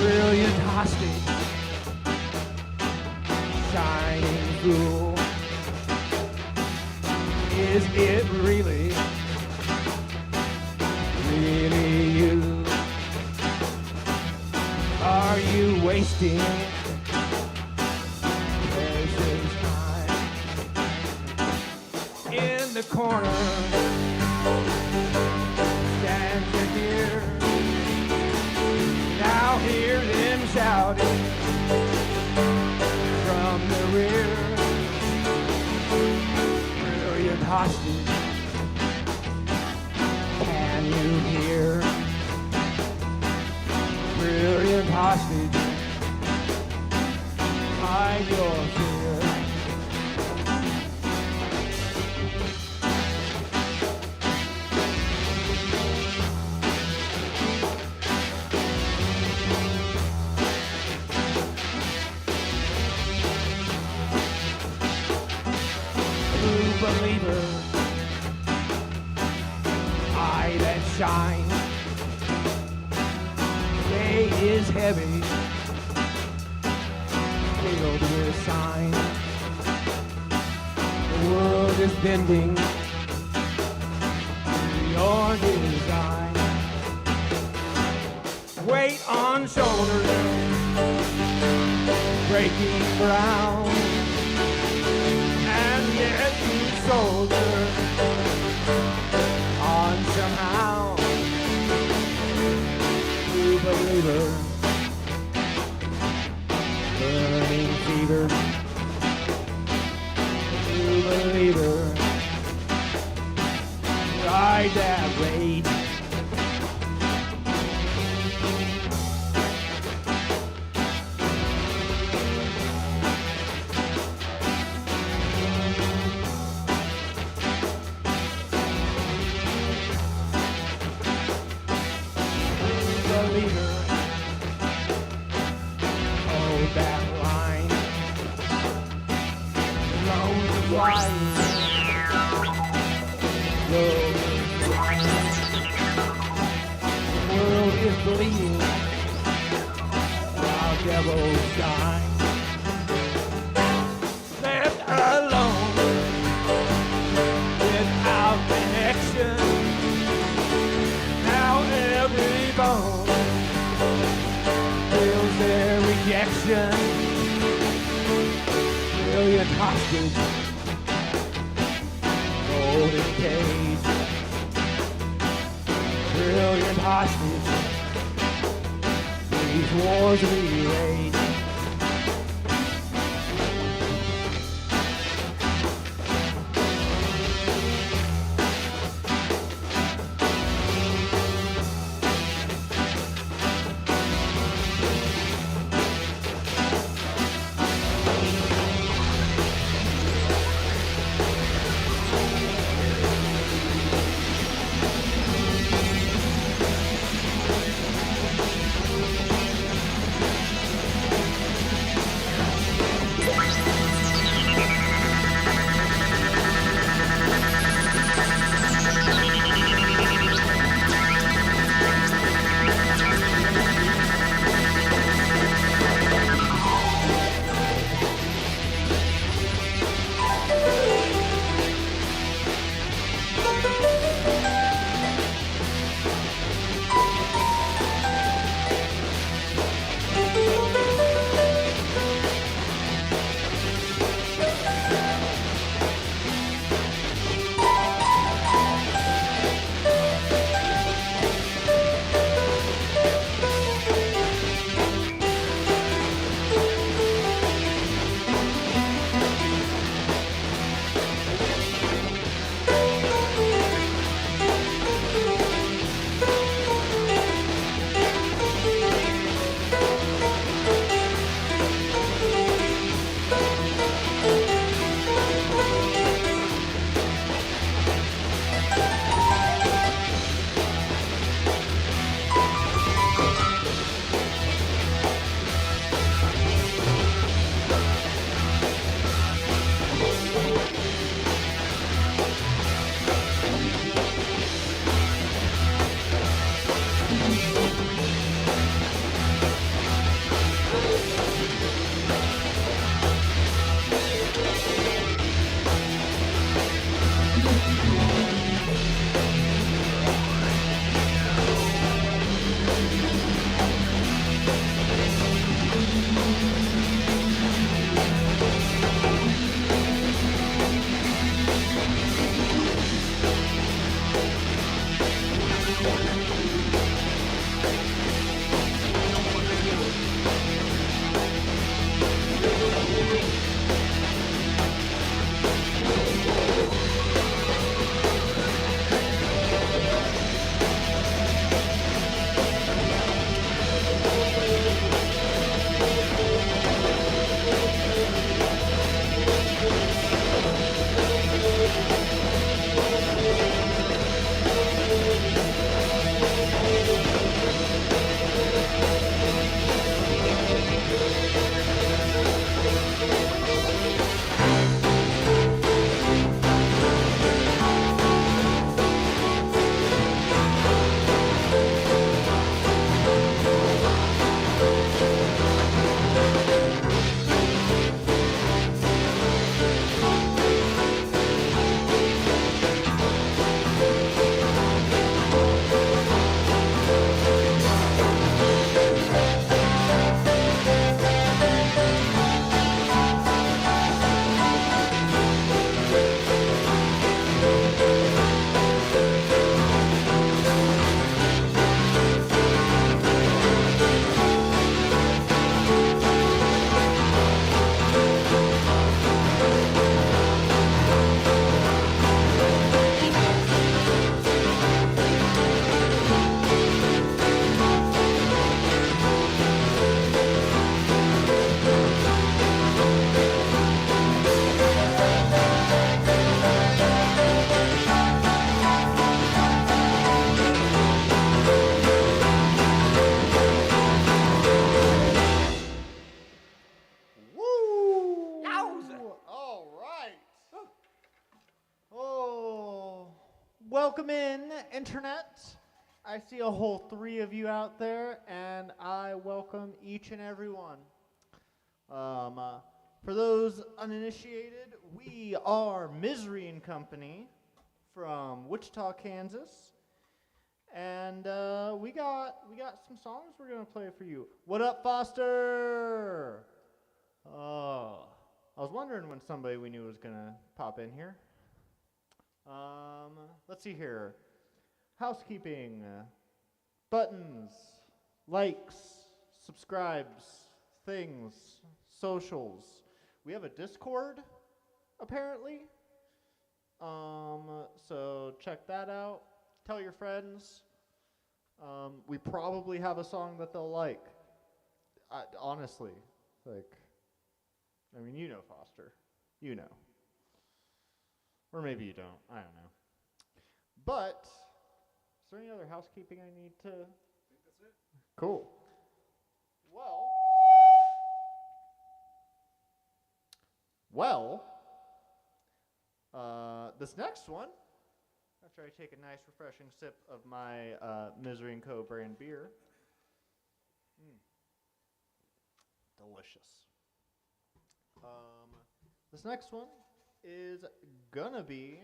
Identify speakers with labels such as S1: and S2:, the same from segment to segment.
S1: Brilliant hostage, shining fool. Is it really, really you? Are you wasting precious time in the corner? Stands your dear. Now hear them shouting from the rear. Brilliant hostage, can you hear? Brilliant hostage, hide your fear. Believer, eye that shines, day is heavy, filled with signs. The world is bending to your design. Weight on shoulders, breaking ground. Yet you soldier on somehow. True believer, burning fever. True believer, ride that rage. believer. Hold that line. The loans are flying. Road is flying. The world is bleeding while devils shine. Left alone without connection. Now every bone feels their rejection. Brilliant hostage, golden cage. Brilliant hostage, these wars we wage.
S2: Welcome in, Internet. I see a whole three of you out there, and I welcome each and every one. For those uninitiated, we are Misery and Company from Wichita, Kansas, and we got some songs we're gonna play for you. What up, Foster? Oh, I was wondering when somebody we knew was gonna pop in here. Let's see here. Housekeeping, buttons, likes, subscribes, things, socials. We have a Discord, apparently. So check that out. Tell your friends. We probably have a song that they'll like. Honestly, I mean, you know Foster. You know. Or maybe you don't. I don't know. But, is there any other housekeeping I need to? I think that's it. Cool. Well, this next one, after I take a nice refreshing sip of my Misery & Co. brand beer. Delicious. This next one is gonna be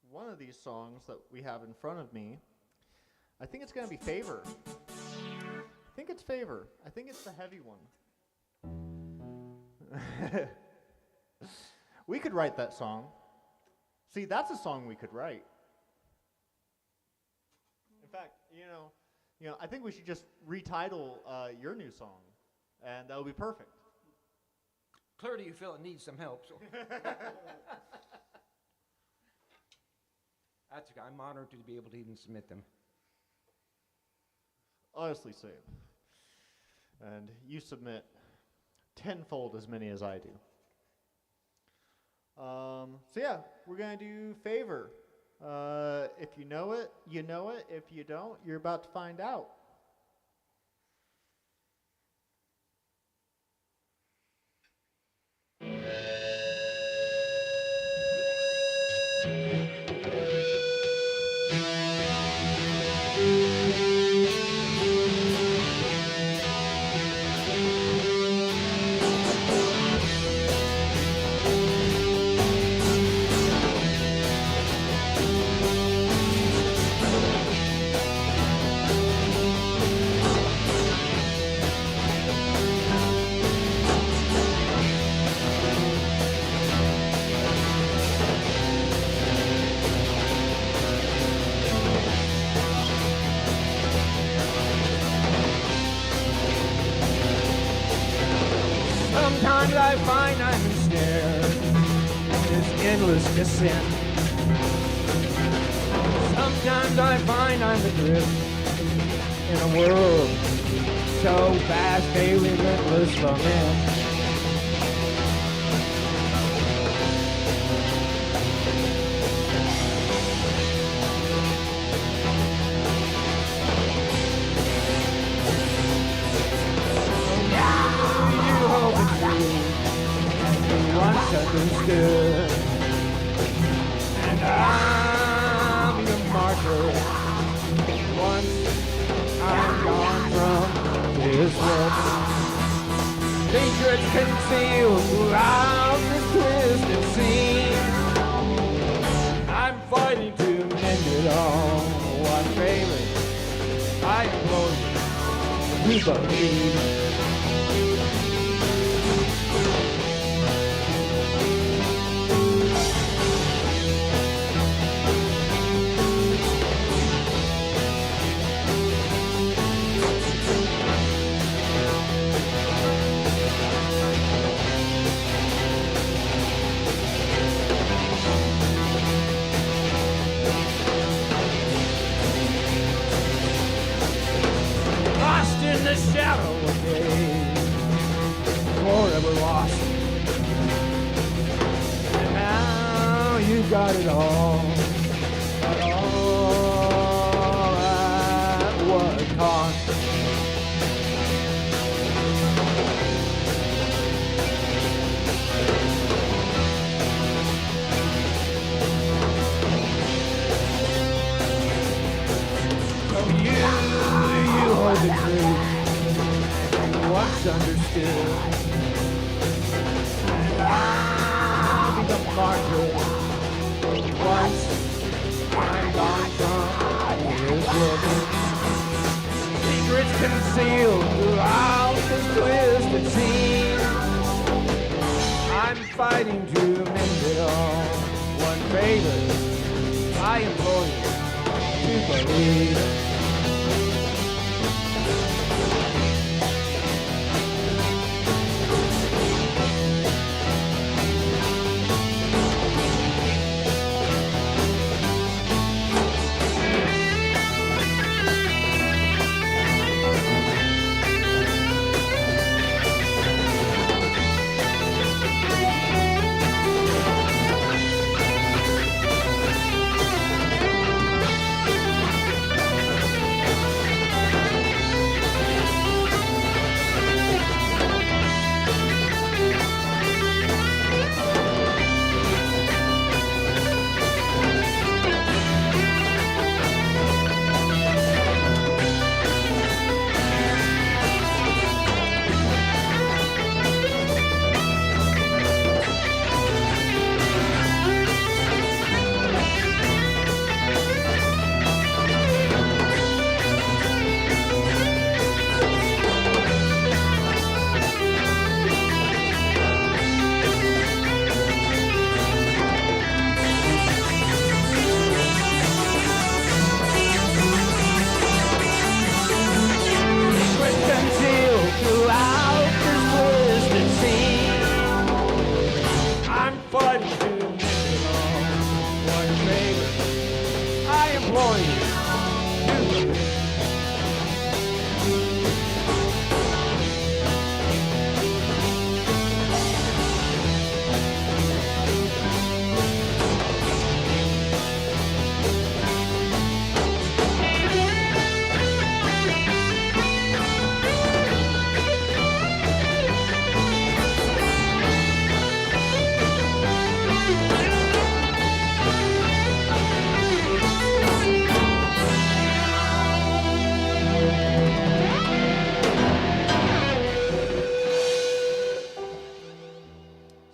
S2: one of these songs that we have in front of me. I think it's gonna be Favor. I think it's Favor. I think it's the heavy one. We could write that song. See, that's a song we could write. In fact, you know, I think we should just retitle your new song, and that would be perfect.
S3: Clearly, you feel it needs some help. So. That's okay. I'm honored to be able to even submit them.
S2: Honestly, same. And you submit tenfold as many as I do. So yeah, we're gonna do Favor. If you know it, you know it. If you don't, you're about to find out.
S1: Sometimes I find I'm ensnared in this endless descent. Sometimes I find I'm adrift in a world so vast, a relentless lament. Once understood, and I'll be a martyr once I'm gone from this world. Secrets concealed throughout the twisted scene. I'm fighting to mend it all. What favor I implore you to believe. In the shadow of day, forever lost. And now you got it all, but all at what cost? You hold the truth. Once understood. I'll be the martyr. Once I'm gone from his look. Secrets concealed throughout this twisted scene. I'm fighting to mend it all. One favor I implore you to believe.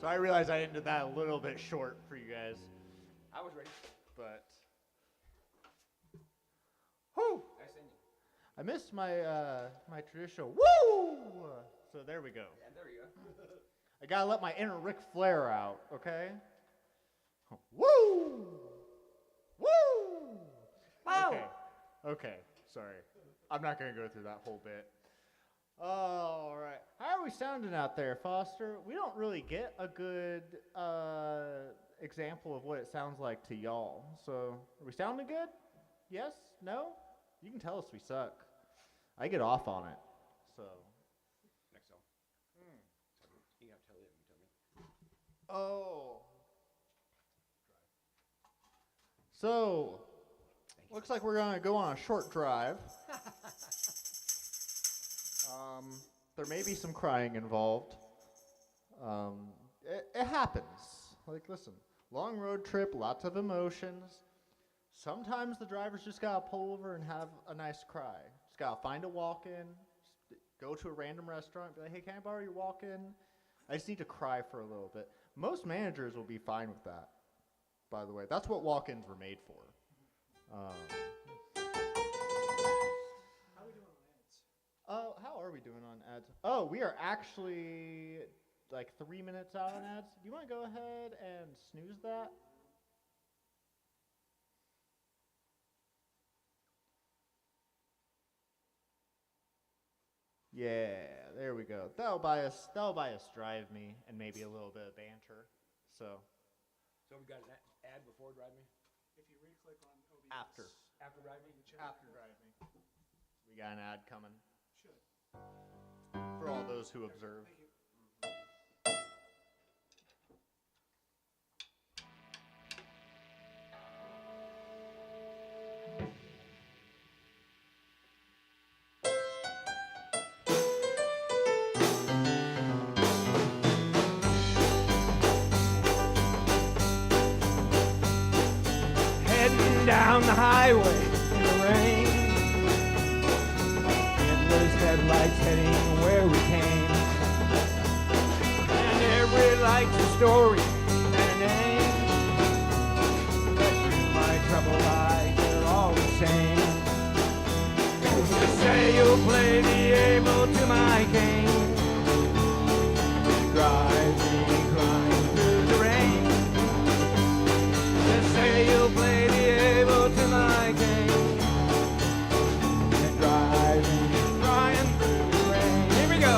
S2: I realize I ended that a little bit short for you guys,
S3: I was ready.
S2: but whew,
S3: Nice ending.
S2: I missed my my traditional woo. So there we go.
S3: Yeah, there you go.
S2: I gotta let my inner Ric Flair out, okay? Woo! Woo! Okay. Okay. Sorry. I'm not gonna go through that whole bit. All right. How are we sounding out there, Foster? We don't really get a good example of what it sounds like to y'all. So, are we sounding good? Yes? No? You can tell us we suck. I get off on it. So.
S3: Next song. You have to tell him. You tell me.
S2: Oh. So, looks like we're going to go on a short drive. There may be some crying involved. It happens. Like, listen, long road trip, lots of emotions. Sometimes the drivers just got to pull over and have a nice cry. Just got to find a walk-in, go to a random restaurant, be like, hey, can I borrow your walk-in? I just need to cry for a little bit. Most managers will be fine with that, by the way. That's what walk-ins were made for. How are we doing on ads? Oh, we are actually like 3 minutes out on ads. Do you want to go ahead and snooze that? Yeah, there we go. That'll buy us Drive Me and maybe a little bit of banter. So
S3: So we got an ad before Drive Me?
S4: If you re-click on OBS.
S2: after
S3: After Drive Me?
S2: Drive Me, we got an ad coming
S4: Should.
S2: for all those who observe.
S4: Thank you.
S1: Heading down the highway in the rain. heading where we came. And every life's a story and a name. But through my troubled eyes, they're all the same. Just say you'll play the able to my king. Drive me crying through the rain. Just say you'll play the able to my king. And drive me crying through the rain. Here we go.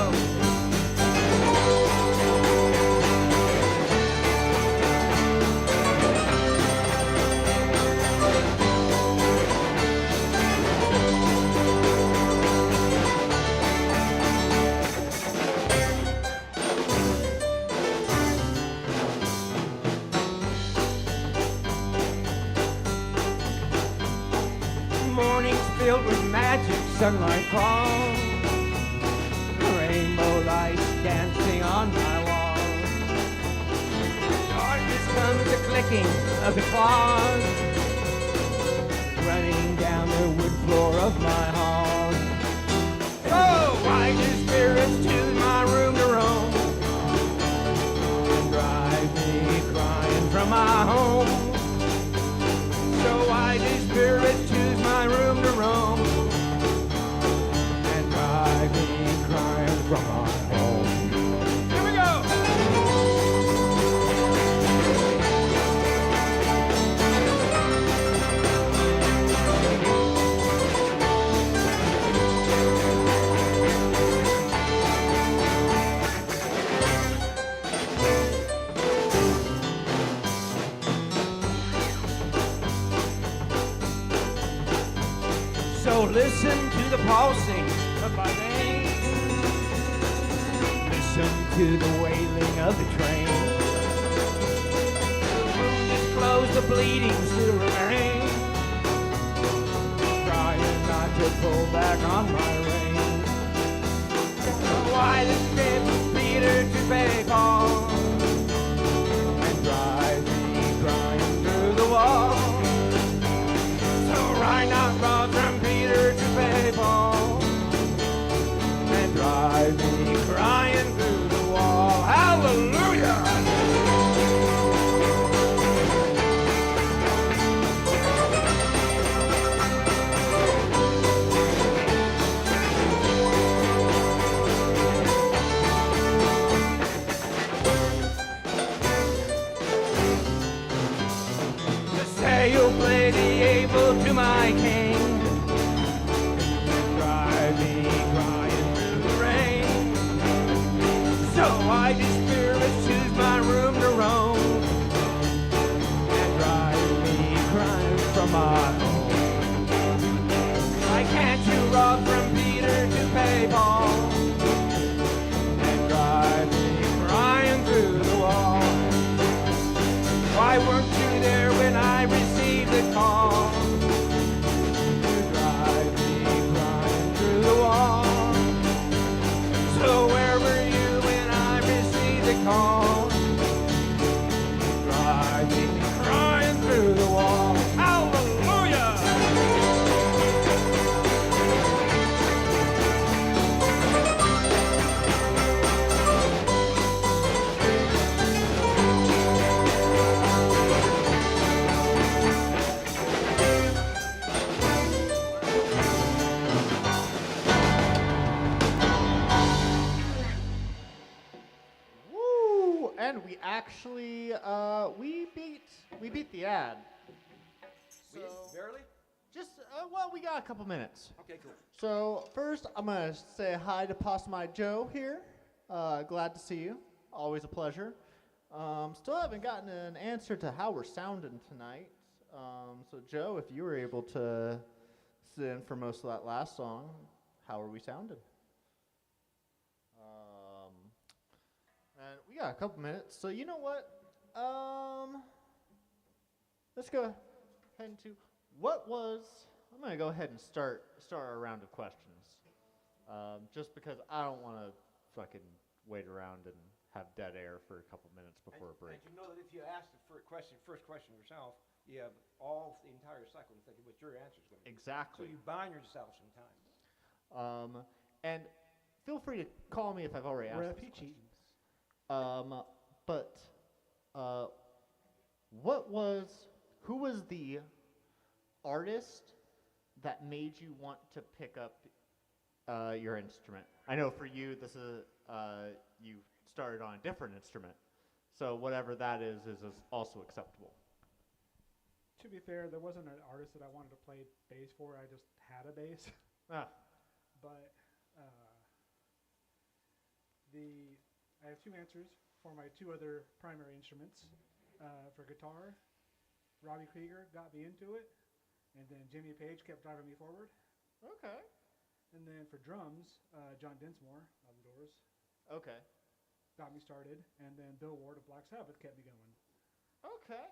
S1: Mornings filled with magic, sunlight falls, rainbow lights dancing on my wall. Darkness comes the clicking of the claws, running down the wood floor of my hall. Oh, why do spirits choose my room to roam and drive me crying from my home? So why do spirits choose my room to roam and drive me crying from my home? Here we go! So listen to the pulsing of my veins. Listen to the wailing of the train. The wound is closed, the bleeding still remains. Trying not to pull back on my reins. Why the ship Peter to pay Paul and drive me crying through the wall? So right now, Rob from Peter to pay Paul and drive me crying through the wall. Hallelujah! Just say you'll play the able to my king. Drive me crying through the rain. So why do spirits choose my room to roam and drive me crying from my home? Why can't you rob from Peter to pay Paul and drive me crying through the wall? Why weren't you there when I received the call to drive me crying through the wall? So where were you when I received the call to drive me crying through the wall? Hallelujah!
S2: Woo! And we actually we beat the ad.
S3: We
S2: So
S3: barely?
S2: just well, we got a couple minutes.
S3: Okay, cool.
S2: So first, I'm gonna say hi to Possumite Joe here. Glad to see you. Always a pleasure. Still haven't gotten an answer to how we're sounding tonight. So Joe, if you were able to sit in for most of that last song, how are we sounding? And we got a couple minutes. So you know what? Let's go ahead into what was. I'm gonna go ahead and start our round of questions. Just because I don't want to fucking wait around and have dead air for a couple minutes before a break.
S3: And you know that if you ask the first question yourself, you have all the entire cycle to think of what your answer is going to be.
S2: Exactly.
S3: So you bind yourself some time.
S2: And feel free to call me if I've already asked
S4: We're
S2: this
S4: FP
S2: question.
S4: cheating.
S2: But who was the artist that made you want to pick up your instrument? I know for you, this is you started on a different instrument, so whatever that is also acceptable.
S4: To be fair, there wasn't an artist that I wanted to play bass for. I just had a bass.
S2: Ah,
S4: But I have two answers for my two other primary instruments. For guitar, Robbie Krieger got me into it, and then Jimmy Page kept driving me forward.
S2: okay,
S4: And then for drums, John Densmore of the Doors
S2: okay,
S4: got me started, and then Bill Ward of Black Sabbath kept me going.
S2: okay.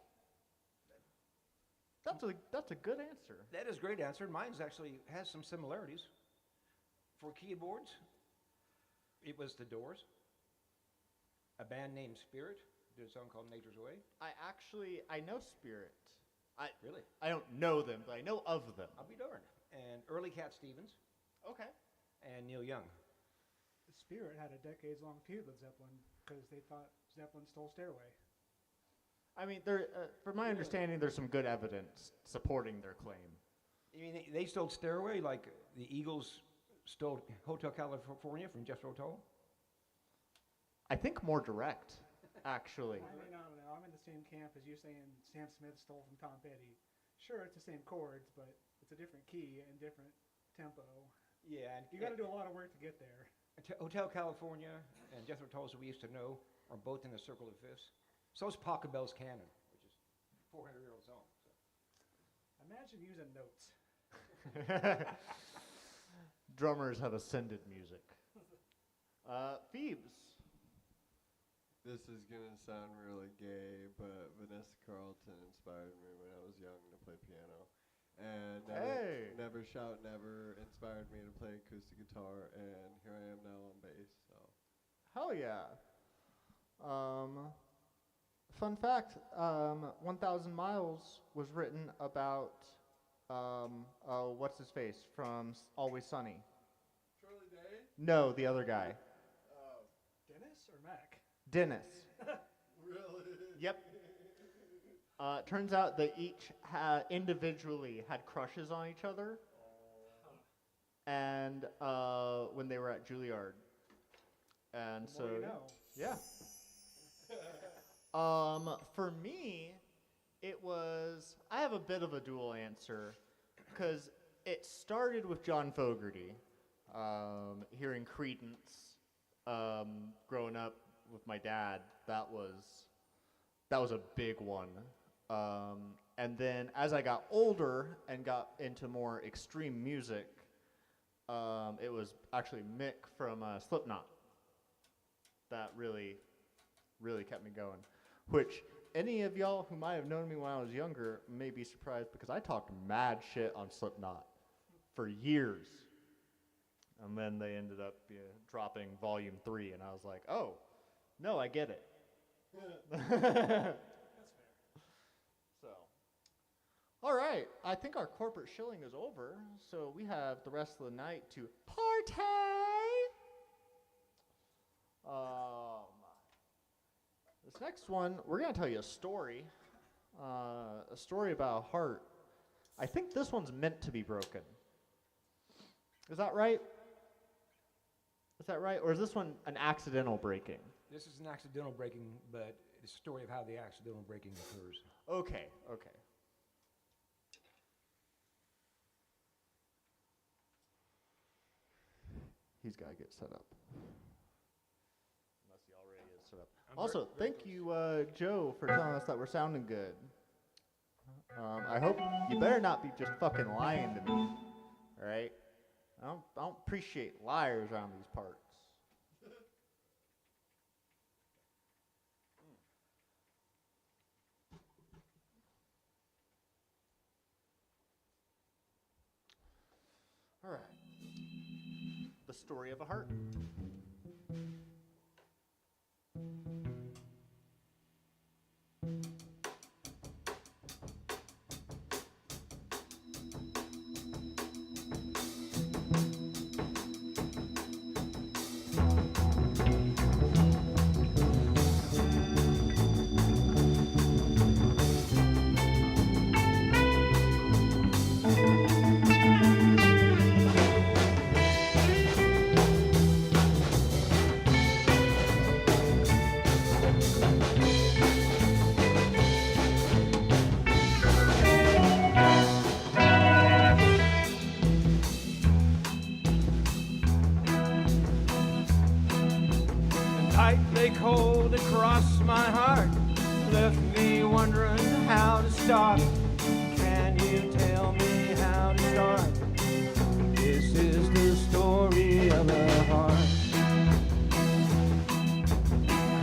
S2: That's a good answer.
S3: That is a great answer. Mine's actually has some similarities. For keyboards, it was the Doors. A band named Spirit did a song called Nature's Way.
S2: I know Spirit.
S3: Really?
S2: I don't know them, but I know of them.
S3: I'll be darned. And early Cat Stevens
S2: Okay.
S3: and Neil Young.
S4: Spirit had a decades-long feud with Zeppelin because they thought Zeppelin stole Stairway.
S2: I mean, from my understanding, there's some good evidence supporting their claim.
S3: You mean they stole Stairway like the Eagles stole Hotel California from Jethro Tull?
S2: I think more direct, actually.
S4: I mean, I don't know. I'm in the same camp as you saying Sam Smith stole from Tom Petty. Sure, it's the same chords, but it's a different key and different tempo.
S3: Yeah. And
S4: You got to do a lot of work to get there.
S3: Hotel California and Jethro Tull, as we used to know, are both in the Circle of Fifths. So is Pachelbel's Canon, which is a 400-year-old song. So.
S4: Imagine using notes.
S2: Drummers have ascended music. Phoebes.
S5: This is gonna sound really gay, but Vanessa Carlton inspired me when I was young to play piano. And
S2: Hey.
S5: Never Shout Never inspired me to play acoustic guitar, and here I am now on bass. So
S2: Hell yeah. Fun fact, 1,000 Miles was written about, what's his face from Always Sunny?
S5: Charlie Day.
S2: No, the other guy.
S4: Dennis or Mac?
S2: Dennis.
S5: Really?
S2: Yep. Turns out they each individually had crushes on each other, and when they were at Juilliard, and
S4: The
S2: so
S4: more you know.
S2: yeah. For me, I have a bit of a dual answer, because it started with John Fogerty, hearing Creedence, growing up with my dad. That was a big one. And then as I got older and got into more extreme music, it was actually Mick from Slipknot that really kept me going. Which any of y'all who might have known me when I was younger may be surprised, because I talked mad shit on Slipknot for years. And then they ended up dropping Volume 3, and I was like, oh, no, I get it.
S4: That's fair.
S2: So, all right, I think our corporate shilling is over, so we have the rest of the night to party. This next one, we're gonna tell you a story about a heart. I think this one's meant to be broken. Is that right? Is that right, or is this one an accidental breaking?
S3: This is an accidental breaking, but it's a story of how the accidental breaking occurs.
S2: Okay. He's got to get set up. Unless he already is set up. Also, thank you, Joe, for telling us that we're sounding good. I hope you better not be just fucking lying to me. All right? I don't appreciate liars around these parts. All right. The story of a heart.
S1: light lay cold across my heart, left me wondering how to start. Can you tell me how to start? This is the story of a heart.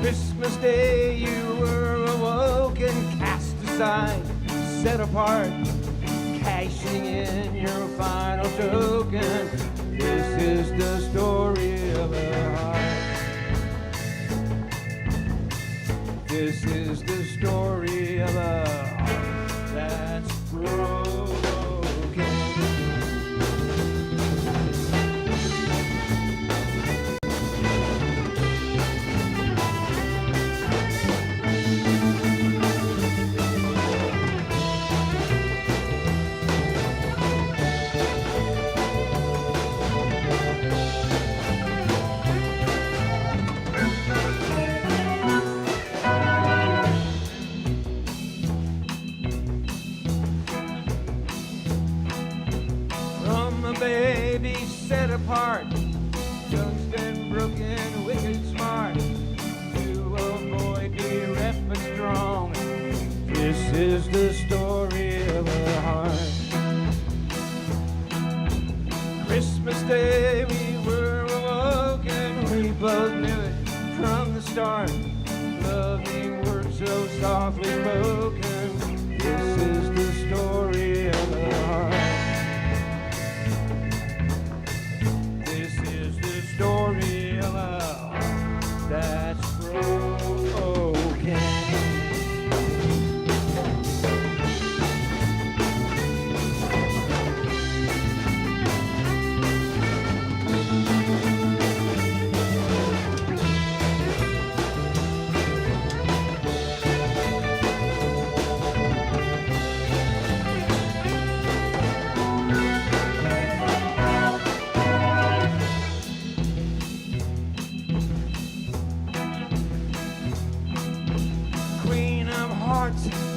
S1: Christmas Day you were awoken, cast aside, set apart, cashing in your final token. This is the story of a heart. This is the story of a heart that's broken. Baby set apart, tungsten broken, wicked smart, to avoid bereft but strong. This is the story of a heart. Christmas Day we were awoken, we both knew it from the start. Loving words so softly spoken. This is the story of a heart. Story of a heart that's broken.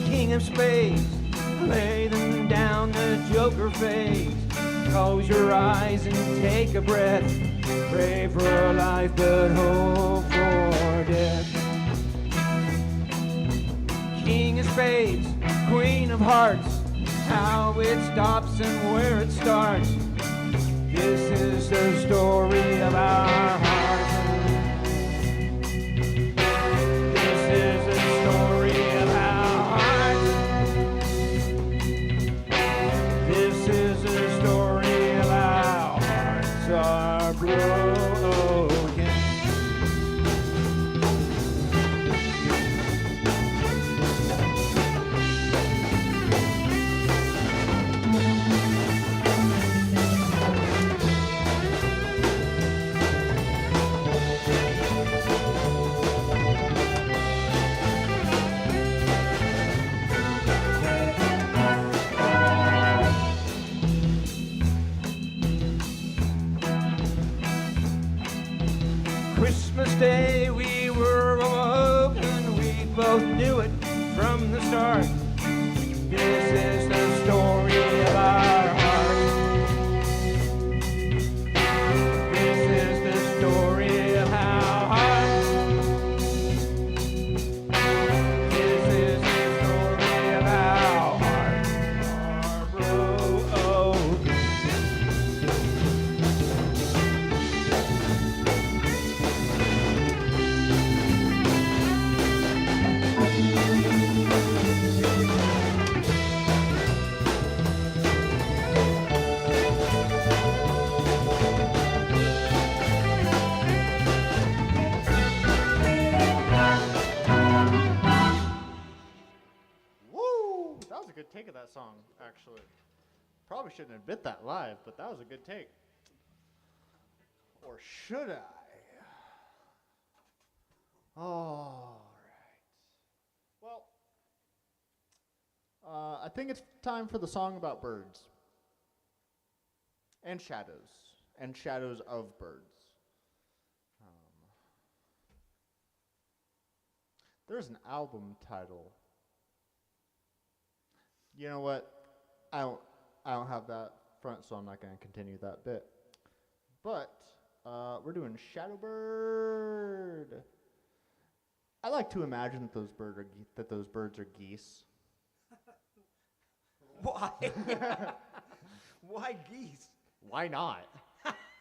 S1: King of spades, lay them down the joker face. Close your eyes and take a breath. Pray for a life but hope for death. King of spades, queen of hearts, how it stops and where it starts. This is the story of our hearts. This is the story of our hearts. This is the story of our hearts are broken. Christmas Day we were awoken, we both knew it from the start. This is the story of our hearts. This is the story of our hearts. This is the story of our hearts are broken.
S2: Woo! That was a good take of that song, actually. Probably shouldn't have bit that live, but that was a good take. Or should I? All right. Well, I think it's time for the song about birds and shadows of birds. There's an album title. You know what? I don't have that front, so I'm not going to continue that bit. But we're doing Shadowbird I like to imagine that those birds are geese.
S3: Why? Why geese?
S2: Why not?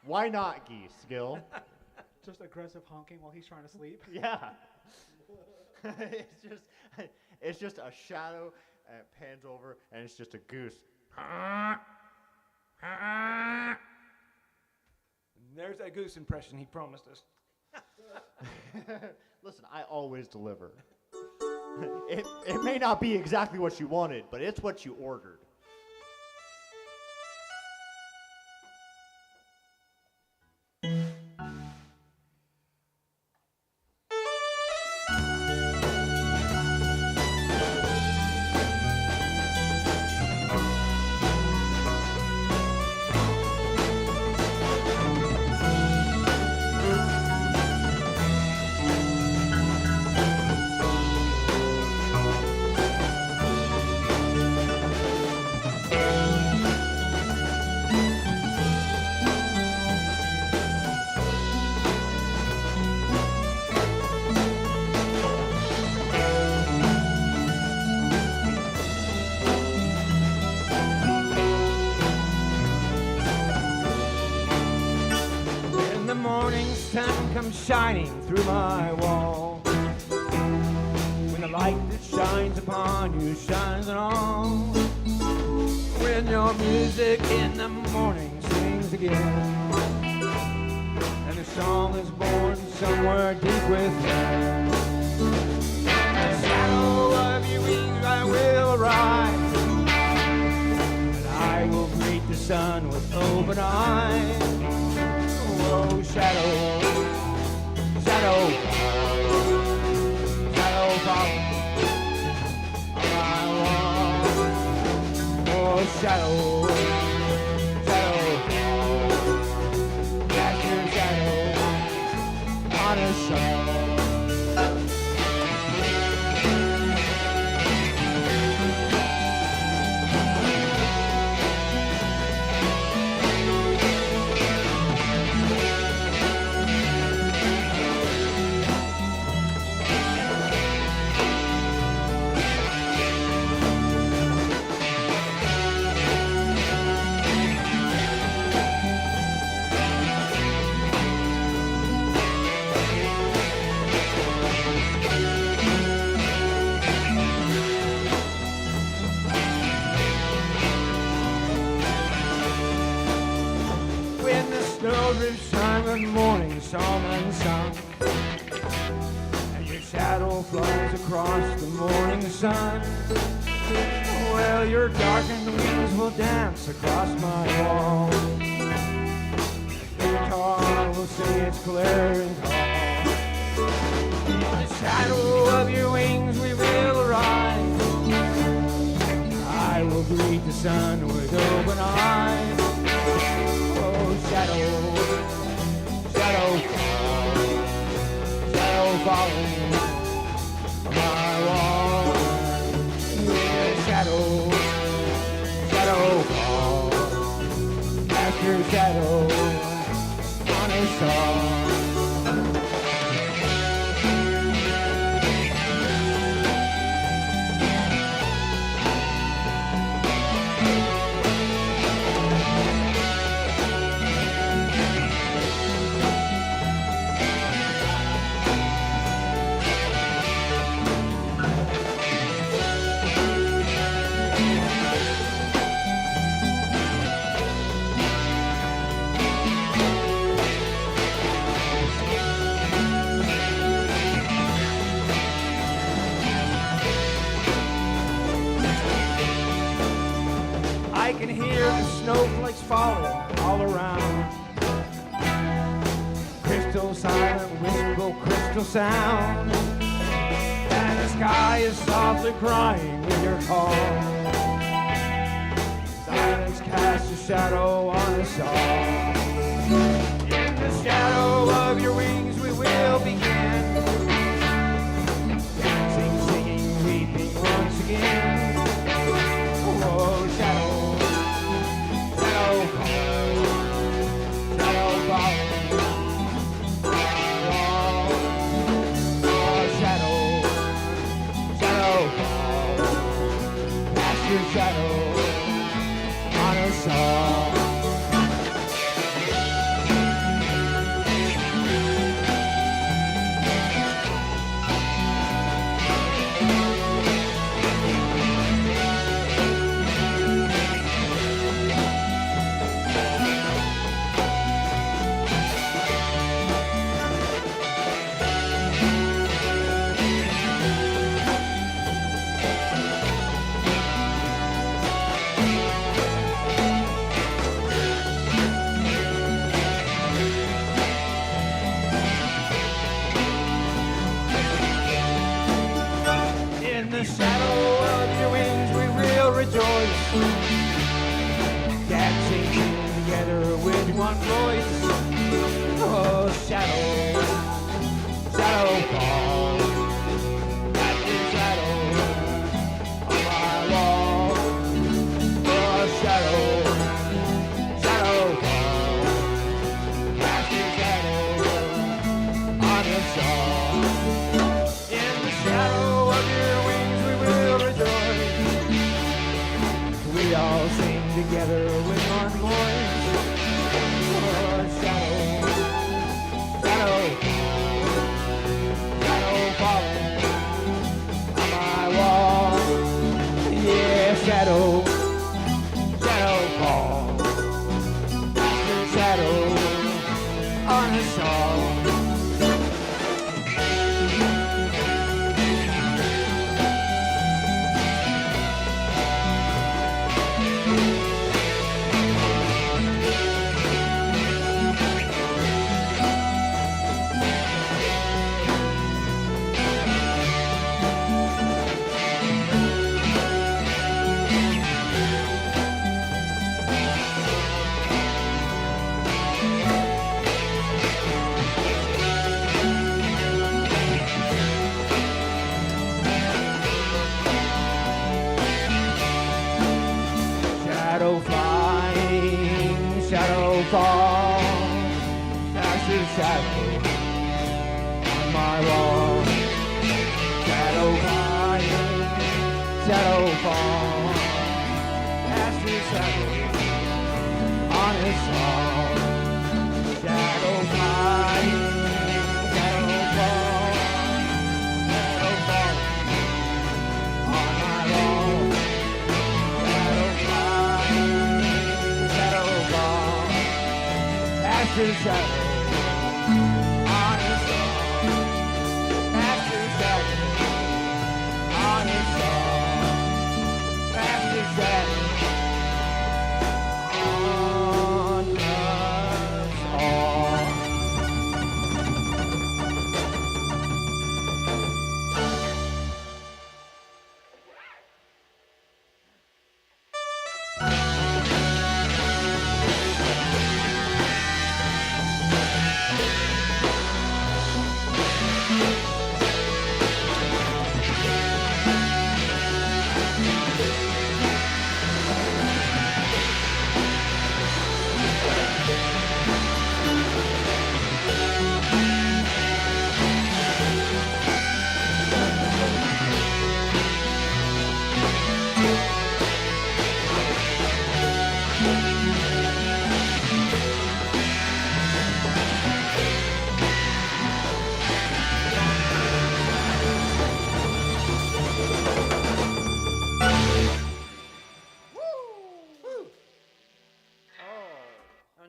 S2: Why not geese, Gil?
S4: Just aggressive honking while he's trying to sleep.
S2: Yeah. it's just a shadow and it pans over and it's just a goose.
S3: There's that goose impression he promised us.
S2: Listen, I always deliver. It may not be exactly what you wanted, but it's what you ordered.
S1: When the morning sun comes shining through my wall, when the light that shines upon you shines on all, when your music in the morning sings again, and the song is born somewhere deep within, the shadow of your wings I will arise, and I will greet the sun with open eyes. Oh, shadow, shadow, shadow fall on my wall. Oh, shadow, shadow, cast your shadow on a song. When the snow drifts shine with morning song unsung, and your shadow flies across the morning sun, well, your darkened wings will dance across my wall. The guitar will sing its clarion call. In the shadow of your wings we will arise. I will greet the sun with open eyes. Oh, shadow, shadow, shadow falling on my wall. Yeah, shadow, shadow fall. Cast your shadow on a song. I can hear the snowflakes falling all around. Crystal silent, wistful crystal sound. And the sky is softly crying with your call. Silence casts a shadow on us all. In the shadow of your wings we will begin. Dancing, singing, weeping once again. Oh, shadow, shadow fall, shadow fall. Oh, shadow, in one voice. Oh, shadow, shadow fall. Cast your shadow on my wall. Oh, shadow, shadow fall. Cast your shadow on the song. In the shadow of your wings we will rejoice. We all sing together with one voice. Oh, shadow, shadow, shadow falling on my wall. Yeah, shadow, shadow fall. Your shadow on a song. Shadow flying, shadow fall. Cast your shadow on my wall. Shadow flying, shadow fall. Cast your shadow on his wall. Shadow flying, shadow fall. Shadow fall on my wall. Shadow flying, shadow fall. Cast your shadow on his wall. Cast your shadow on his wall. Cast your shadow on us all.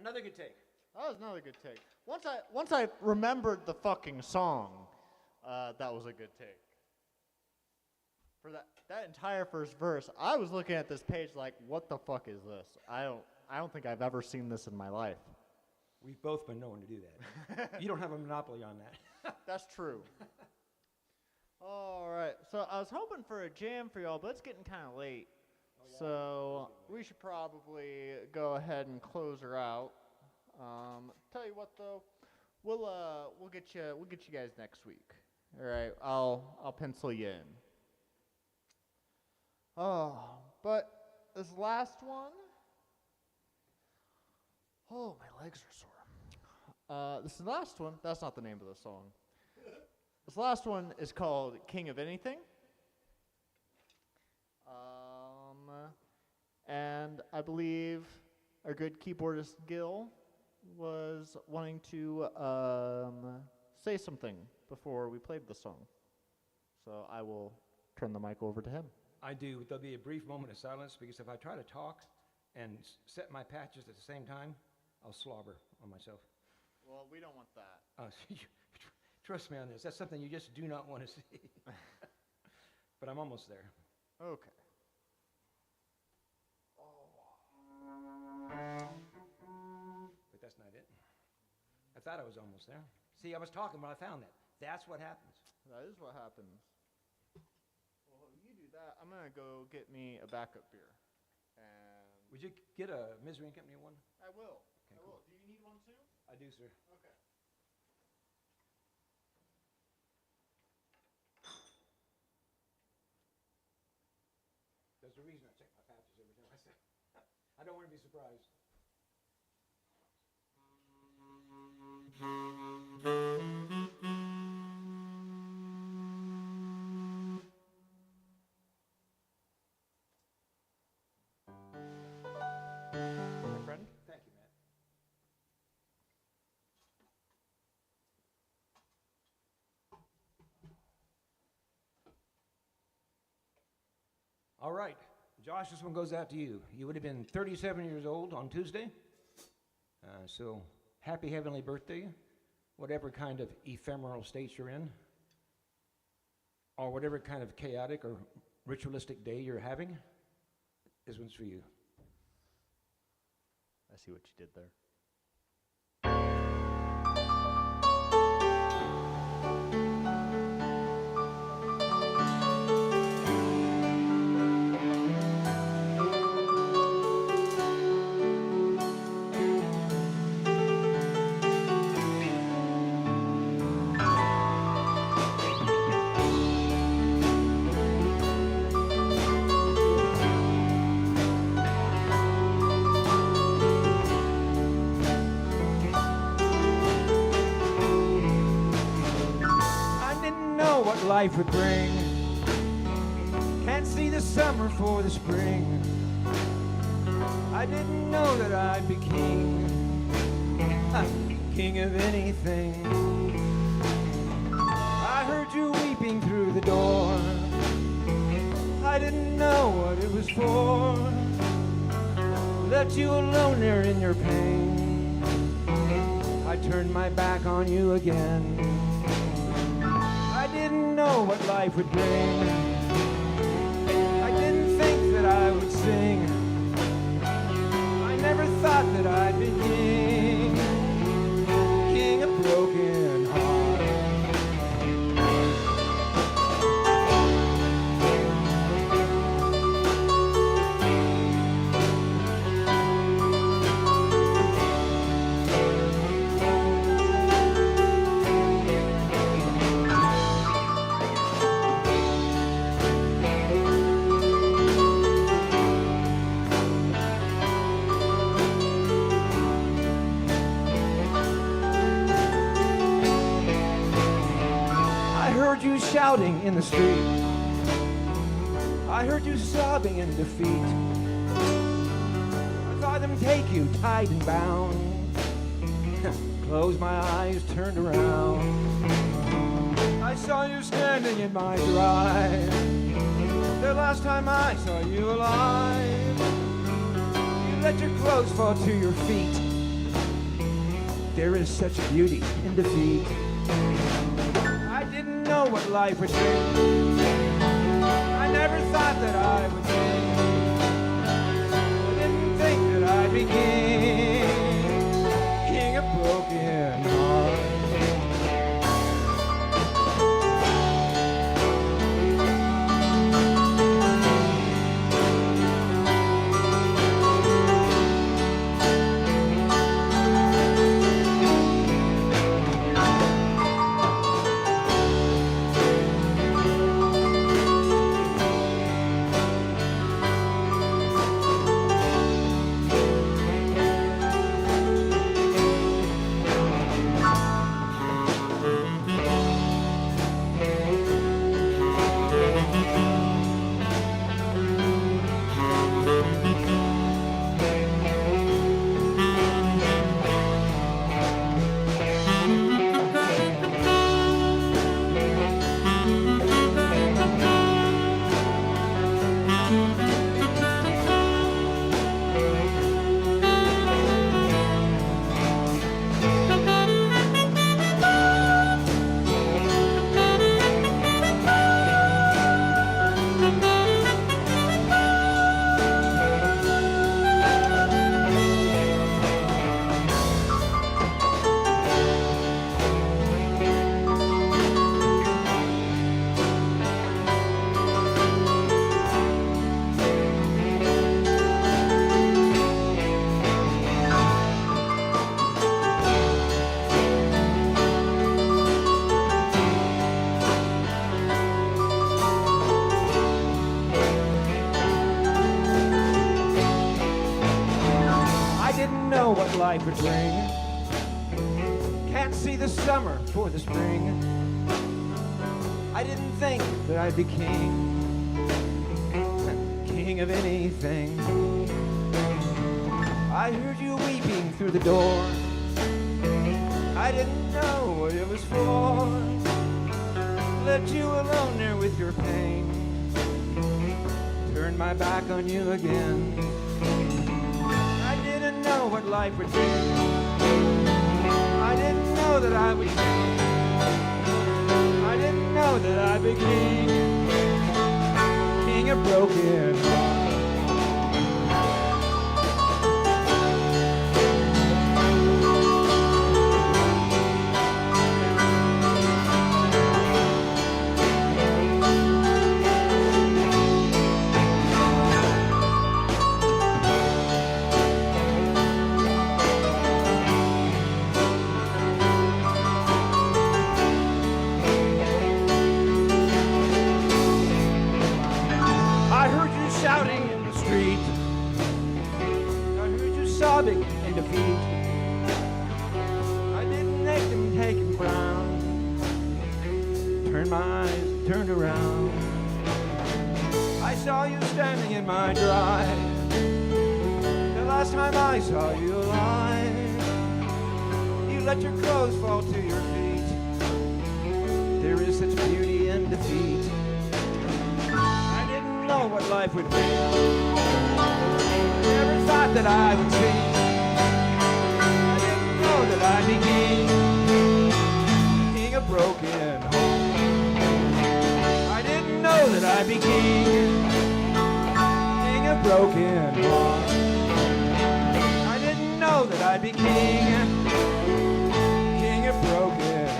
S3: Another good take.
S2: That was another good take. Once I remembered the fucking song, that was a good take. For that entire first verse, I was looking at this page like, what the fuck is this? I don't think I've ever seen this in my life.
S3: We've both been known to do that. You don't have a monopoly on that.
S2: That's true. All right. So I was hoping for a jam for y'all, but it's getting kind of late. So we should probably go ahead and close her out. Tell you what though, we'll get you guys next week. All right. I'll pencil you in. Oh, but this last one. Oh, my legs are sore. This last one, that's not the name of the song. This last one is called King of Anything. And I believe our good keyboardist Gil was wanting to say something before we played the song. So I will turn the mic over to him.
S3: I do. There'll be a brief moment of silence because if I try to talk and set my patches at the same time, I'll slobber on myself.
S2: Well, we don't want that.
S3: Trust me on this. That's something you just do not want to see. But I'm almost there.
S2: Okay.
S3: But that's not it. I thought I was almost there. See, I was talking, but I found that. That's what happens.
S2: That is what happens. Well, you do that. I'm going to go get me a backup beer. And
S3: Would you get a Misery and Company one?
S2: I will.
S3: Okay,
S2: I
S3: cool.
S2: will. Do
S3: do, sir.
S2: Okay.
S3: That's the reason I check my patches every time I say. I don't want to be surprised.
S2: My friend?
S3: Thank you, Matt. All right, Josh, this one goes out to you. You would have been 37 years old on Tuesday. So happy heavenly birthday, whatever kind of ephemeral state you're in, or whatever kind of chaotic or ritualistic day you're having. This one's for you.
S2: I see what you did there.
S3: What life would bring. Can't see the summer for the spring. I didn't know that I'd be king, king of anything. I heard you weeping through the door. I didn't know what it was for. Left you alone there in your pain. I turned my back on you again. I didn't know what life would bring. I didn't think that I would sing. I never thought that I'd be king, king of broken hearts. Shouting in the street, I heard you sobbing in defeat. I saw them take you tied and bound. Closed my eyes, turned around. I saw you standing in my drive. The last time I saw you alive, you let your clothes fall to your feet. There is such beauty in defeat. I didn't know what life would bring. I never thought that I would sing. I didn't think that I'd be king, king of broken hearts. life would bring. Can't see the summer for the spring. I didn't think that I'd be king. King of anything. I heard you weeping through the door. I didn't know what it was for. Left you alone there with your pain. Turned my back on you again. I didn't know what life would bring. I didn't know that I would king. I didn't know that I'd be king. King of broken hearts. Shouting in the street, I heard you sobbing in defeat. I didn't make them take him brown. Turned my eyes, turned around. I saw you standing in my drive. The last time I saw you alive, you let your clothes fall to your feet. There is such beauty in defeat. Know what life would be. Never thought that I would see. I didn't know that I'd be king. King of broken hearts. I didn't know that I'd be king. King of broken hearts. I didn't know that I'd be king. King of broken hearts.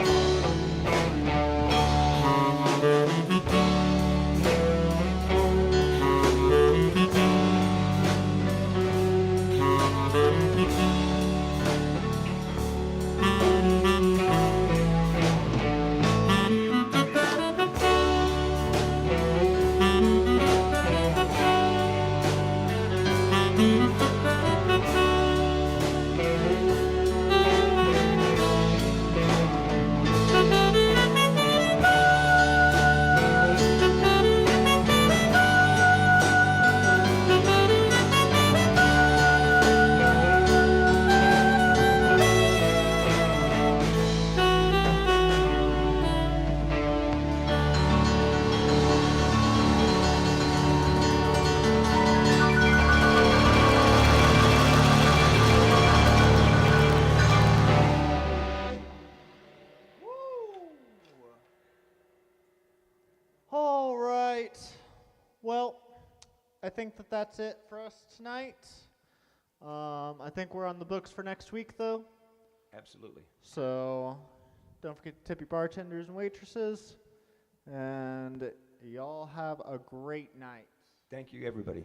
S2: All right. Well, I think that that's it for us tonight. I think we're on the books for next week, though.
S3: Absolutely.
S2: So don't forget to tip your bartenders and waitresses. And y'all have a great night.
S3: Thank you, everybody.